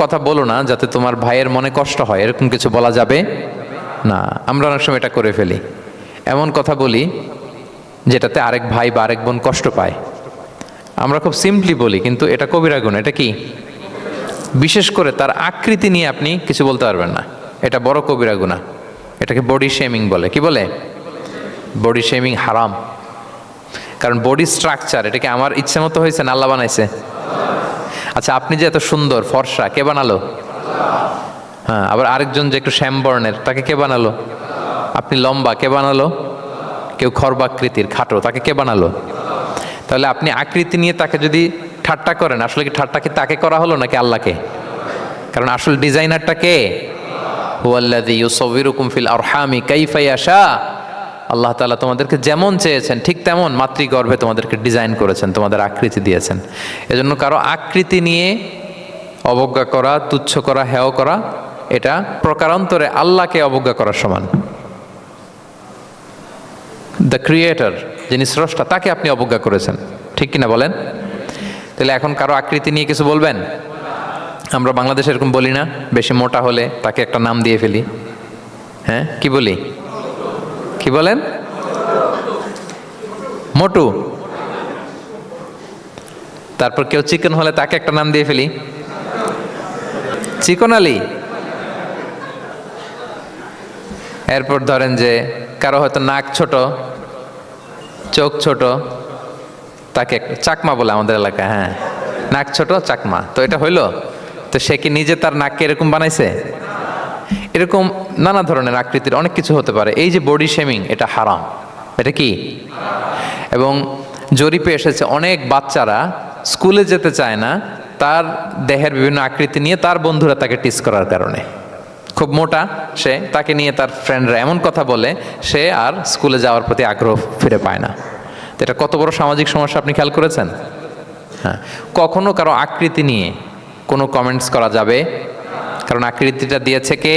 কথা বলো না যাতে তোমার ভাইয়ের মনে কষ্ট হয়, এরকম কিছু বলা যাবে না। আমরা অনেক সময় এটা করে ফেলি, এমন কথা বলি যেটাতে আরেক ভাই বা আরেক বোন কষ্ট পায়। আমরা খুব সিম্পলি বলি, কিন্তু এটা কবিরা গুনাহ। এটা কি? বিশেষ করে তার আকৃতি নিয়ে আপনি কিছু বলতে পারবেন না, এটা বড় কবিরা গুনাহ। এটাকে বডি শেমিং বলে। কি বলে? বডি শেমিং হারাম। কারণ বডি স্ট্রাকচার, এটা কি আমার ইচ্ছে মতো হয়েছে না আল্লাহ বানাইছে? আচ্ছা, আপনি যে এত সুন্দর ফর্সা, কে বানালো? হ্যাঁ, আবার আরেকজন যে একটু শ্যামবর্ণের, তাকে কে বানালো? আপনি লম্বা, কে বানালো? কেউ খর্বাকৃতির খাটো, তাকে কে বানালো? তাহলে আপনি আকৃতি নিয়ে তাকে যদি ঠাট্টা করেন, আসলে কি ঠাট্টা কি তাকে করা হলো নাকি আল্লাহকে? কারণ আসল ডিজাইনারটা কে? হুয়াল্লাযী ইউসাউবিরুকুম ফিল আরহামি কাইফা ইয়াশা। আল্লাহ তাআলা তোমাদেরকে যেমন চেয়েছেন ঠিক তেমন মাতৃগর্ভে তোমাদেরকে ডিজাইন করেছেন, তোমাদের আকৃতি দিয়েছেন। এজন্য কারো আকৃতি নিয়ে অবজ্ঞা করা, তুচ্ছ করা, হেয় করা, এটা প্রকারান্তরে আল্লাহকে অবজ্ঞা করার সমান। দ্য ক্রিয়েটর, যিনি স্রষ্টা, তাকে আপনি অবজ্ঞা করেছেন, ঠিক কিনা বলেন? তাহলে এখন কারো আকৃতি নিয়ে কিছু বলবেন? আমরা বাংলাদেশে এরকম বলি না? বেশি মোটা হলে তাকে একটা নাম দিয়ে ফেলি। হ্যাঁ, কি বলি? কি বলেন? মোটু। তারপর কেউ চিকন হলে তাকে একটা নাম দিয়ে ফেলি, চিকন আলী। এরপর ধরেন যে কারো হয়তো নাক ছোট, চোখ ছোট, তাকে চাকমা বলে আমাদের এলাকায়। হ্যাঁ, নাক ছোট চাকমা। তো এটা হইলো? তো সে কি নিজে তার নাককে এরকম বানাইছে? এরকম নানা ধরনের আকৃতির অনেক কিছু হতে পারে। এই যে বডি শেমিং, এটা হারাম। এটা কি? এবং জরিপে এসেছে অনেক বাচ্চারা স্কুলে যেতে চায় না তার দেহের বিভিন্ন আকৃতি নিয়ে, তার বন্ধুরা তাকে টিস করার কারণে। খুব মোটা সে, তাকে নিয়ে তার ফ্রেন্ডরা এমন কথা বলে, সে আর স্কুলে যাওয়ার প্রতি আগ্রহ ফিরে পায় না। তো এটা কত বড় সামাজিক সমস্যা, আপনি খেয়াল করেছেন? হ্যাঁ, কখনো কারো আকৃতি নিয়ে কোনো কমেন্টস করা যাবে? কারণ আকৃতিটা দিয়েছে কে?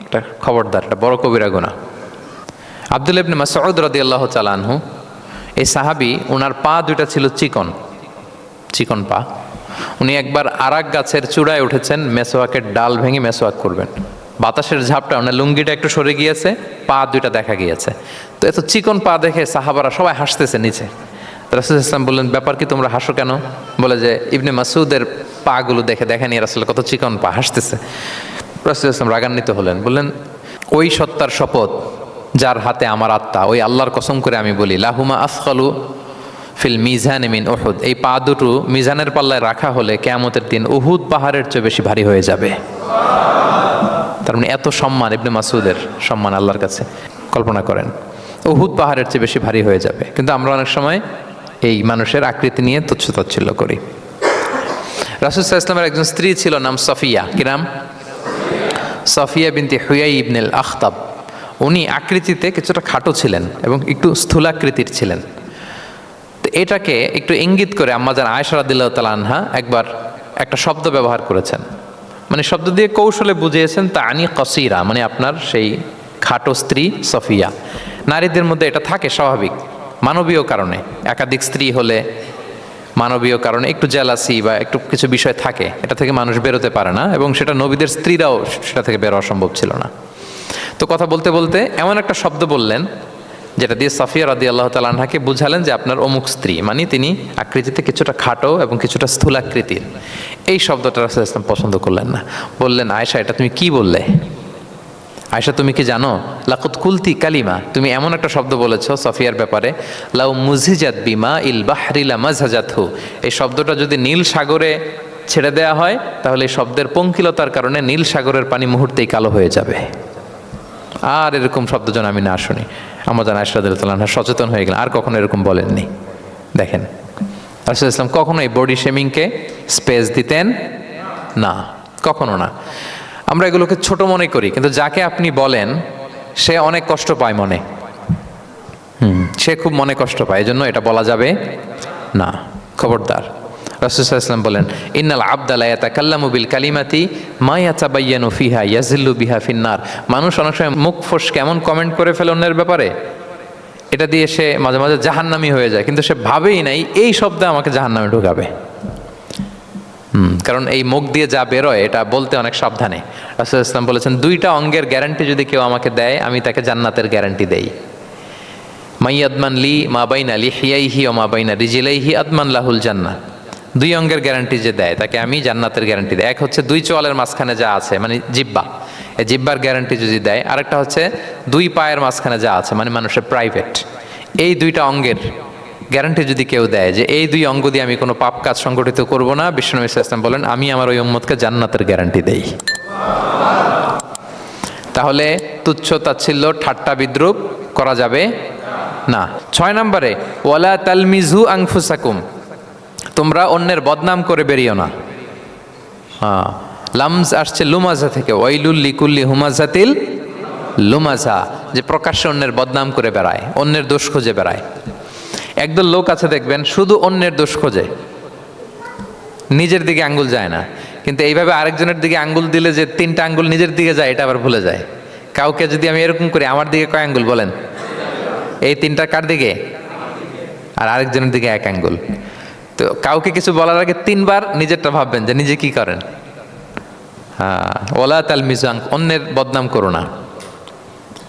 এটা খবরদার, এটা বড় কবিরা গুনাহ। আব্দুল্লাহ ইবনে মাসউদ রাদিয়াল্লাহু তাআলা আনহু, এই সাহাবী, ওনার পা দুইটা ছিল চিকন, চিকন পা। উনি একবার আরাক গাছের চূড়ায় উঠেছেন, মেসোয়াকের ডাল ভেঙে মেসোয়াক করবেন। বাতাসের ঝাপটা, ওনার লুঙ্গিটা একটু সরে গিয়েছে, পা দুইটা দেখা গিয়েছে। তো এত চিকন পা দেখে সাহাবারা সবাই হাসতেছে নিচে। রাসূল ইসলাম বললেন, ব্যাপার কি, তোমরা হাসো কেন? বলে যে ইবনে মাসউদের পাগুলো দেখে দেখেনি রাসূল কত চিকন পা, হাসতেছে। রাসূল ইসলাম রাগান্বিত হলেন, বললেন, ওই সত্তার শপথ যার হাতে আমার আত্মা, ওই আল্লাহর কসম করে আমি বলি, লাহুমা আসকালু ফিল মিজান মিন উহুদ, এই পা দুটো মিজানের পাল্লায় রাখা হলে কিয়ামতের দিন উহুদ পাহাড়ের চেয়ে বেশি ভারী হয়ে যাবে। তার মানে এত সম্মান ইবনে মাসউদের, সম্মান আল্লাহর কাছে, কল্পনা করেন, উহুদ পাহাড়ের চেয়ে বেশি ভারী হয়ে যাবে। কিন্তু আমরা অনেক সময় এই মানুষের আকৃতি নিয়ে তুচ্ছ তাচ্ছিল্য করি। রাসূল সাল্লাল্লাহু আলাইহি ওয়াসাল্লামের একজন স্ত্রী ছিল, নাম সফিয়া। কি নাম? সফিয়া বিনতে হুয়াই ইবনুল আখতাব। উনি আকৃতিতে কিছুটা খাটো ছিলেন এবং একটু স্থূলাকৃতির ছিলেন। তো এটাকে একটু ইঙ্গিত করে আম্মাজান আয়েশা রাদিয়াল্লাহু তাআলা আনহা একবার একটা শব্দ ব্যবহার করেছেন, মানে শব্দ দিয়ে কৌশলে বুঝিয়েছেন, তানি কসিরা, মানে আপনার সেই খাটো স্ত্রী সফিয়া। নারীদের মধ্যে এটা থাকে স্বাভাবিক, মানবীয় কারণে। একাধিক স্ত্রী হলে মানবীয় কারণে একটু জেলাসি বা একটু কিছু বিষয় থাকে, এটা থেকে মানুষ বেরোতে পারে না, এবং সেটা নবীদের স্ত্রীরাও সেটা থেকে বেরোয়া সম্ভব ছিল না। তো কথা বলতে বলতে এমন একটা শব্দ বললেন যেটা দিয়ে সফিয়া রাদিয়াল্লাহু তাআলা আনহাকে বুঝালেন যে আপনার অমুক স্ত্রী, মানে তিনি আকৃতিতে কিছুটা খাটো এবং কিছুটা স্থূলাকৃতির। এই শব্দটা রাসূল ইসলাম পছন্দ করলেন না। বললেন, আয়েশা, এটা তুমি কি বললে? আয়েশা, তুমি কি জানো, লাকুত কুলতি কালিমা, তুমি এমন একটা শব্দ বলেছো সফিয়ার ব্যাপারে, লাউ মুজিজাত বিমা ইল বাহরি লামাজহাজাতহু, এই শব্দটা যদি নীল সাগরে ছেড়ে দেয়া হয় তাহলে এই শব্দের পঙ্কিলতার কারণে নীল সাগরের পানি মুহূর্তেই কালো হয়ে যাবে। আর এরকম শব্দ যেন আমি না শুনি। আম্মাজান আয়েশা রাদিয়াল্লাহু তাআলা আনহা সচেতন হয়ে গেলেন, আর কখনো এরকম বলেননি। দেখেন, রাসূল ইসলাম কখনো এই বডি শেমিংকে স্পেস দিতেন না, কখনো না। আমরা এগুলোকে ছোট মনে করি, কিন্তু যাকে আপনি বলেন সে অনেক কষ্ট পায় মনে, সে খুব মনে কষ্ট পায়, এজন্য এটা বলা যাবে না, খবরদার। রাসূল সাল্লাল্লাহু আলাইহি ওয়াসাল্লাম বলেন, ইন্নাল আবদা লা ইয়াতাকাল্লামু বিল কালিমাতি মা ইয়াতাবায়ানু ফিহা ইয়াজিল্লু বিহা ফিন্নার। মানুষ অনেক সময় মুখ ফসকে এমন কমেন্ট করে ফেলে অন্যের ব্যাপারে, এটা দিয়ে সে মাঝে মাঝে জাহান্নামী হয়ে যায়, কিন্তু সে ভাবেই নাই এই শব্দে আমাকে জাহান্নামে ঢোকাবে। কারণ এই মুখ দিয়ে যা বেরোয় এটা বলতে অনেক সাবধানে। রাসূলুল্লাহ ইসলাম বলেছেন, দুইটা অঙ্গের গ্যারান্টি যদি কেউ আমাকে দেয়, আমি তাকে জান্নাতের গ্যারান্টি দেই। মাইয়াদমান লি মা বাইনা লিহিয়াইহি ওয়া মা বাইনা রিজলাইহি আদমান লাহুল জান্নাহ। দুই অঙ্গের গ্যারান্টি যে দেয় তাকে আমি জান্নাতের গ্যারান্টি দেই। এক হচ্ছে দুই চোয়ালের মাঝখানে যা আছে মানে জিহ্বা, এই জিহ্বার গ্যারান্টি যদি দেয়। আরেকটা হচ্ছে দুই পায়ের মাঝখানে যা আছে মানে মানুষের প্রাইভেট। এই দুইটা অঙ্গের গ্যারান্টি যদি কেউ দেয় যে এই দুই অঙ্গ দিয়ে আমি কোনো পাপ কাজ সংগঠিত করব না, বিশ্বনবী সাল্লাল্লাহু আলাইহি ওয়াসাল্লাম বলেন আমি আমার ওই উম্মতকে জান্নাতের গ্যারান্টি দেই। তাহলে তুচ্ছ তাচ্ছিল্য ঠাট্টা বিদ্রুপ করা যাবে না। 6 নম্বরে ওয়ালা তালমিজু আনফুসাকুম, তোমরা অন্যের বদনাম করে বেরিও না। লামজ আসছে লুমাজা থেকে, ওয়াইলুল লিকুল্লি হুমাজাতিল লুমাজা, যে প্রকাশ্যে অন্যের বদনাম করে বেড়ায়, অন্যের দোষ খুঁজে বেড়ায়। একদল লোক আছে দেখবেন শুধু অন্যের দোষ খোঁজে, নিজের দিকে আঙ্গুল যায় না। কিন্তু এইভাবে আরেকজনের দিকে আঙ্গুল দিলে যে 3টা আঙ্গুল নিজের দিকে যায় এটা আবার ভুলে যায়। কাউকে যদি আমি এরকম করি, আমার দিকে কয় আঙ্গুল বলেন? এই 3টা কার দিকে? আর আরেকজনের দিকে 1 আঙ্গুল। তো কাউকে কিছু বলার আগে 3 বার নিজেরটা ভাববেন যে নিজে কি করেন। ওলা তালমিজু, অন্যের বদনাম করো না,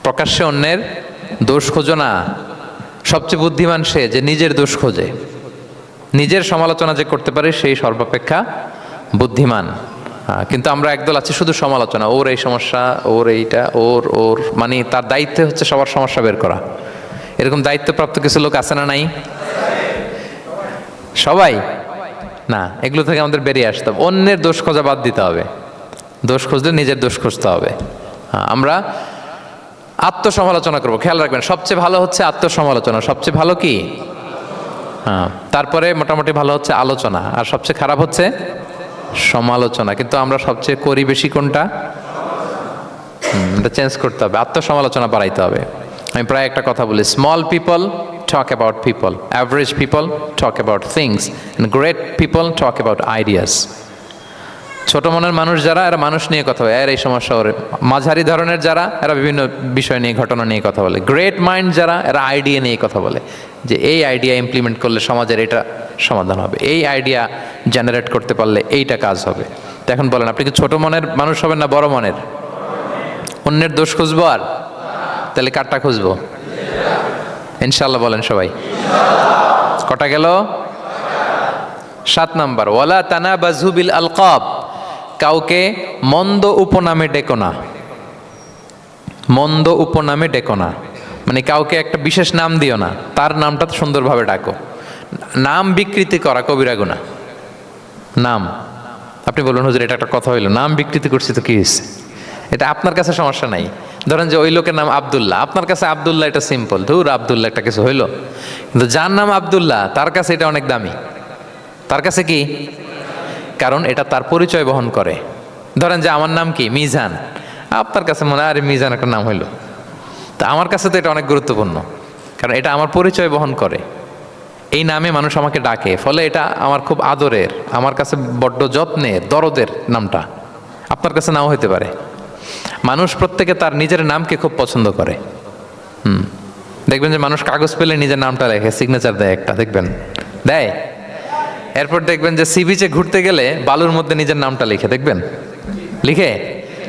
প্রকাশ্যে অন্যের দোষ খোঁজো না। সবচেয়ে বুদ্ধিমান সে যে নিজের দোষ খোঁজে, নিজের সমালোচনা যে করতে পারে সেই সর্বাপেক্ষা বুদ্ধিমান। কিন্তু আমরা একদল আছি শুধু সমালোচনা, ওর এই সমস্যা, ওর এইটা, ওর ওর মানে তার দায়িত্ব হচ্ছে সবার সমস্যা বের করা। এরকম দায়িত্বপ্রাপ্ত কিছু লোক আছে না নাই? সবাই না, এগুলো থেকে আমাদের বেরিয়ে আসতে হবে। অন্যের দোষ খোঁজা বাদ দিতে হবে, দোষ খুঁজলে নিজের দোষ খুঁজতে হবে। আমরা আত্মসমালোচনা করবো। খেয়াল রাখবেন, সবচেয়ে ভালো হচ্ছে আত্মসমালোচনা। সবচেয়ে ভালো কি? তারপরে মোটামুটি ভালো হচ্ছে আলোচনা, আর সবচেয়ে খারাপ হচ্ছে সমালোচনা। কিন্তু আমরা সবচেয়ে করি বেশি কোনটা? এটা চেঞ্জ করতে হবে, আত্মসমালোচনা বাড়াইতে হবে। আমি প্রায় একটা কথা বলি, small people talk about people, average people talk about things, and great people talk about ideas. ছোট মনের মানুষ যারা, এরা মানুষ নিয়ে কথা বলে, এর এই সমস্যা ওর। মাঝারি ধরনের যারা, এরা বিভিন্ন বিষয় নিয়ে, ঘটনা নিয়ে কথা বলে। গ্রেট মাইন্ড যারা, এরা আইডিয়া নিয়ে কথা বলে, যে এই আইডিয়া ইমপ্লিমেন্ট করলে সমাজের এটা সমাধান হবে, এই আইডিয়া জেনারেট করতে পারলে এইটা কাজ হবে। তো এখন বলেন, আপনি কি ছোট মনের মানুষ হবেন না বড় মনের? অন্যের দোষ খুঁজবো আর তাহলে কারটা খুঁজবো? ইনশাআল্লাহ বলেন সবাই। কটা গেল? 7 নাম্বার, ওয়ালা তানাবাজু বিল আলকাব, কাউকে মন্দ উপনামে ডেকো না। মন্দ উপনামে ডেকো না মানে কাউকে একটা বিশেষ নাম দিও না, তার নামটা সুন্দরভাবে ডাকো। নাম বিকৃতি করা কবিরা গুনাহ। নাম, আপনি বলুন হুজুর এটা একটা কথা হইলো, নাম বিকৃতি করছি তো কি হয়েছে? এটা আপনার কাছে সমস্যা নাই। ধরেন যে ওই লোকের নাম আব্দুল্লাহ, আপনার কাছে আব্দুল্লাহ এটা সিম্পল, ধুর আব্দুল্লাহ একটা কিছু হইলো। কিন্তু যার নাম আব্দুল্লাহ তার কাছে এটা অনেক দামি। তার কাছে কি? কারণ এটা তার পরিচয় বহন করে। ধরেন যে আমার নাম কি মিজান, আপনার কাছে মনে হয় আরে মিজান একটা নাম হইলো, তা আমার কাছে তো এটা অনেক গুরুত্বপূর্ণ, কারণ এটা আমার পরিচয় বহন করে। এই নামে মানুষ আমাকে ডাকে, ফলে এটা আমার খুব আদরের, আমার কাছে বড্ড যত্নের, দরদের নামটা। আপনার কাছে নাও হইতে পারে। মানুষ প্রত্যেকে তার নিজের নামকে খুব পছন্দ করে। দেখবেন যে মানুষ কাগজ পেলে নিজের নামটা লেখে, সিগনেচার দেয় একটা, দেখবেন দেয়। এরপর দেখবেন যে সি বিচে ঘুরতে গেলে বালুর মধ্যে নিজের নামটা লিখে, দেখবেন লিখে।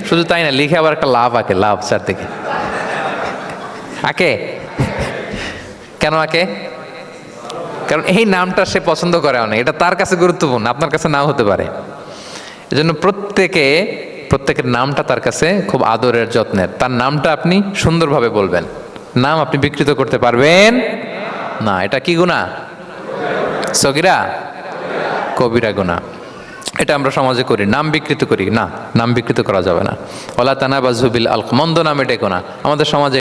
শুধু তাই না, লিখে আবার একটা লাভ আঁকে, লাভ চারদিকে আঁকে। কেন আঁকে? কারণ এই নামটা সে পছন্দ করে অনেক, এটা তার কাছে গুরুত্বপূর্ণ, আপনার কাছে নাও হতে পারে। এজন্য প্রত্যেকের নামটা তার কাছে খুব আদরের, যত্নের। তার নামটা আপনি সুন্দরভাবে বলবেন। নাম আপনি বিকৃত করতে পারবেন না। এটা কি গুনাহ? সগীরা কবিরা গুনাহ। এটা আমরা সমাজে করি, নাম বিকৃত করি না, নাম বিকৃত করা যাবে না। ওয়ালা তানাবাজু বিল আলকাব, মন্দ নামে ডেকো না। আমাদের সমাজে